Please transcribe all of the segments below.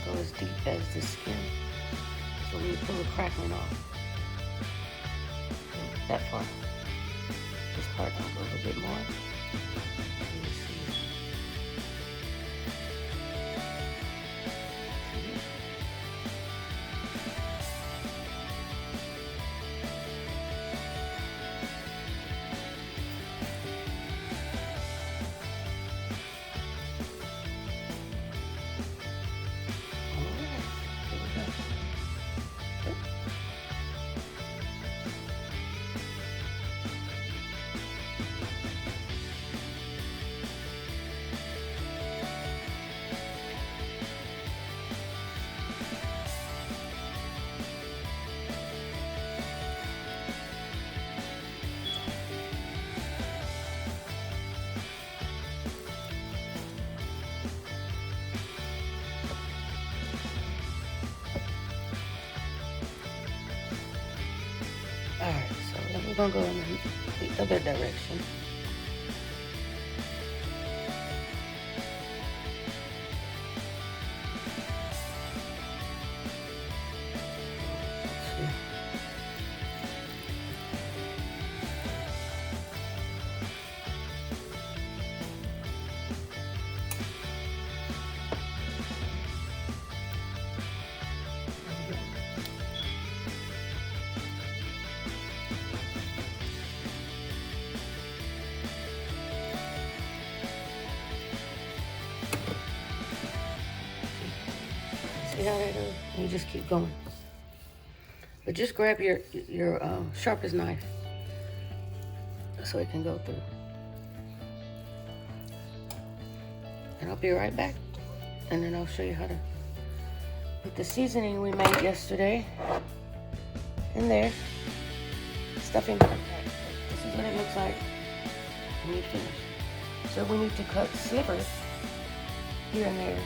go as deep as the skin. So when you pull the crackling off, that far. This part I'll go a little bit more. Let me see. Alright, so then we're gonna go in the other direction. See how that goes? And you just keep going. But just grab your sharpest knife so it can go through. And I'll be right back. And then I'll show you how to put the seasoning we made yesterday in there. Stuffing. This is what it looks like when you finish. So we need to cut slivers here and there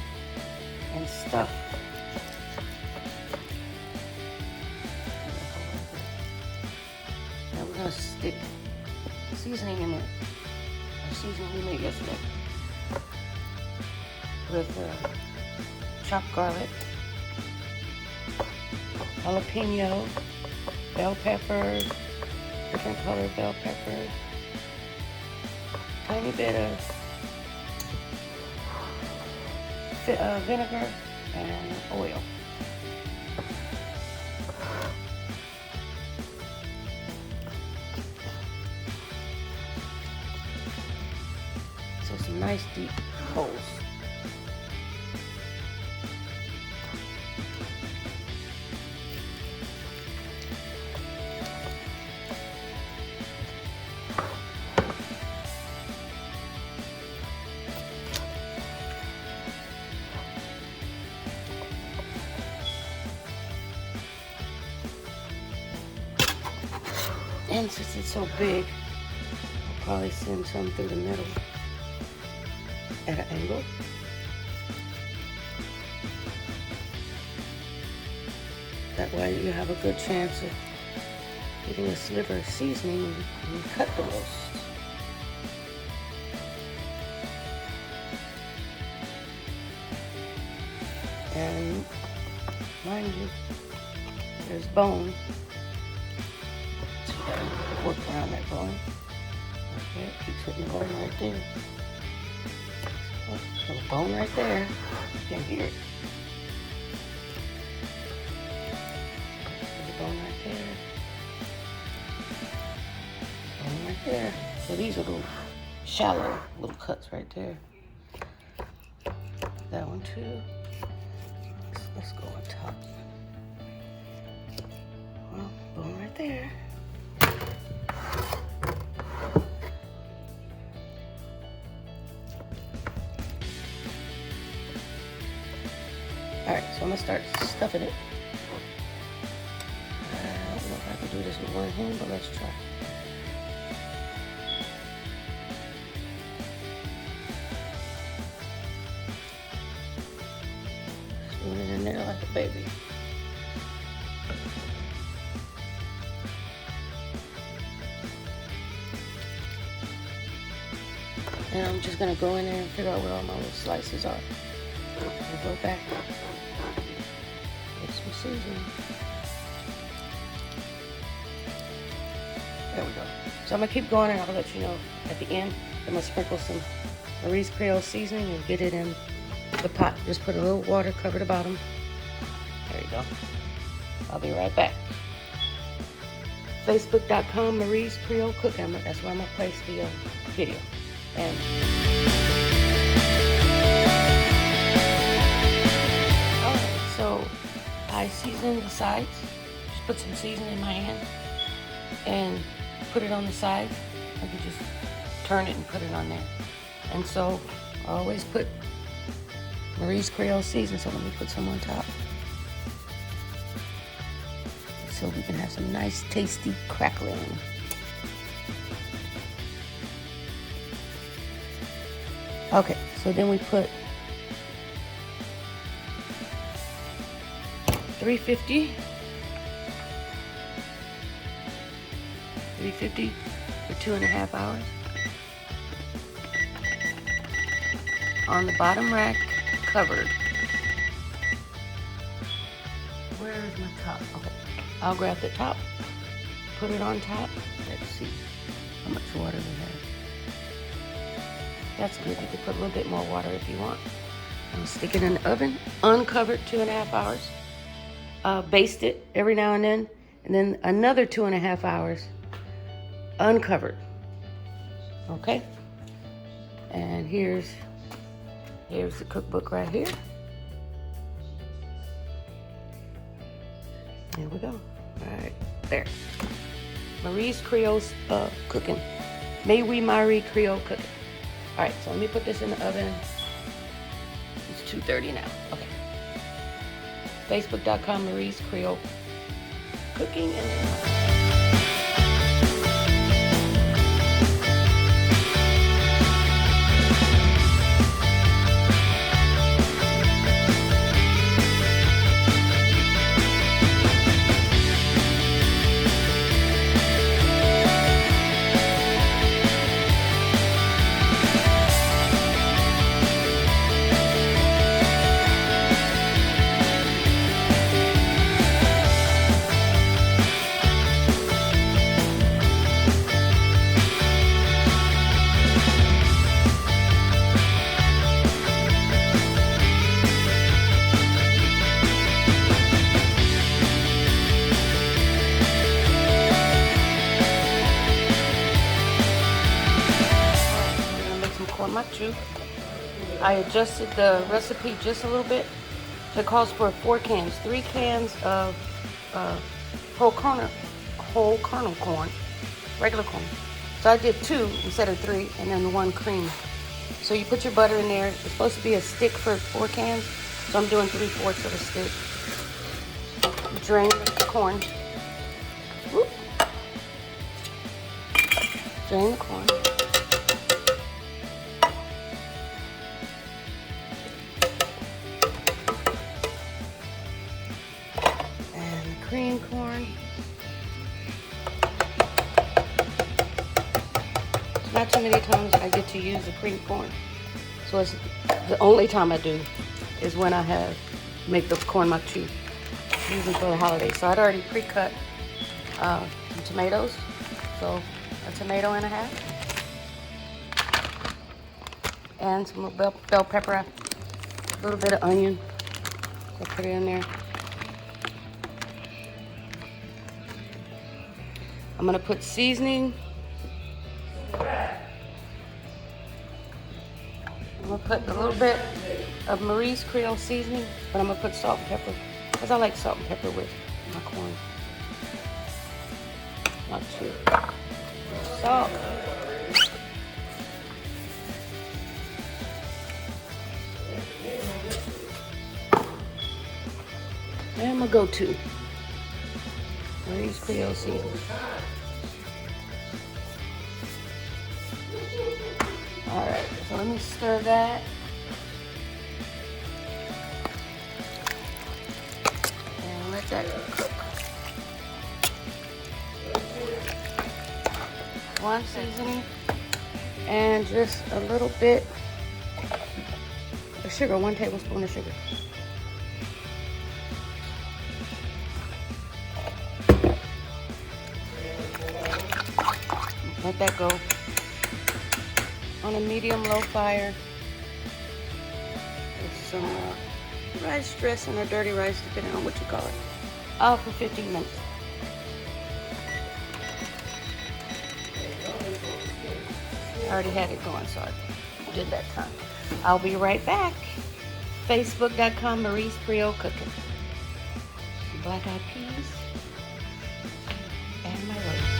and stuff. Now we're gonna stick seasoning in there. Our seasoning we made yesterday with chopped garlic, jalapeno, bell peppers, different colored bell peppers, tiny bit of vinegar and oil. So some nice deep holes. And since it's so big, I'll probably send some through the middle at an angle. That way you have a good chance of getting a sliver of seasoning when you cut the roast. And mind you, there's bone. Work around that bone. Okay, it keeps hitting the bone right there. Oh, there's a bone right there. You can hear it. There's a bone right there. Bone right there. So these are little shallow little cuts right there. That one too. Let's go on top. Well, bone right there. Alright, so I'm going to start stuffing it. I don't know if I can do this with one hand, but let's try. Spoon it in there like a baby. And I'm just going to go in there and figure out where all my little slices are. We'll go back. Get some seasoning. There we go. So I'm gonna keep going, and I'll let you know at the end. I'm gonna sprinkle some Marie's Creole seasoning and get it in the pot. Just put a little water, cover the bottom. There you go. I'll be right back. Facebook.com Marie's Creole Cooking. That's where I'm gonna place the video. And alright, so I seasoned the sides. Just put some seasoning in my hand and put it on the sides. I can just turn it and put it on there. And so I always put Marie's Creole seasoning, so let me put some on top. So we can have some nice tasty crackling. Okay, so then we put 350 for 2.5 hours. On the bottom rack, covered. Where is my top? Okay, I'll grab the top, put it on top. Let's see how much water we have. That's good. You can put a little bit more water if you want. And stick it in the oven, uncovered, 2.5 hours. Baste it every now and then another 2.5 hours, uncovered. Okay. And here's the cookbook right here. There we go. All right, there. Marie's Creole cooking. Mais Oui Marie Creole cooking. All right, so let me put this in the oven. It's 2:30 now. Okay. Facebook.com Marie's Creole cooking and Choux. I adjusted the recipe just a little bit. It calls for 4 cans, 3 cans of whole kernel corn, regular corn. So I did 2 instead of 3, and then 1 cream. So you put your butter in there. It's supposed to be a stick for 4 cans, so I'm doing 3/4 of a stick. Drain the corn. Whoop. Drain the corn. Cream corn. It's not too many times I get to use the cream corn. So it's the only time I do is when I make the corn mac choux, usually for the holidays. So I'd already pre-cut some tomatoes. So a tomato and a half. And some bell pepper, a little bit of onion. So put it in there. I'm gonna put seasoning. I'm gonna put a little bit of Marie's Creole seasoning, but I'm gonna put salt and pepper because I like salt and pepper with my corn. Not too salt. And my go-to Marie's Creole seasoning. All right, so let me stir that. And let that cook. 1 seasoning and just a little bit of sugar, 1 tablespoon of sugar. Let that go on a medium-low fire. With some rice dressing or dirty rice, depending on what you call it. For 15 minutes. I already had it going, so I did that time. I'll be right back. Facebook.com, Marie's Creole Cooking. Black eyed peas and my roast.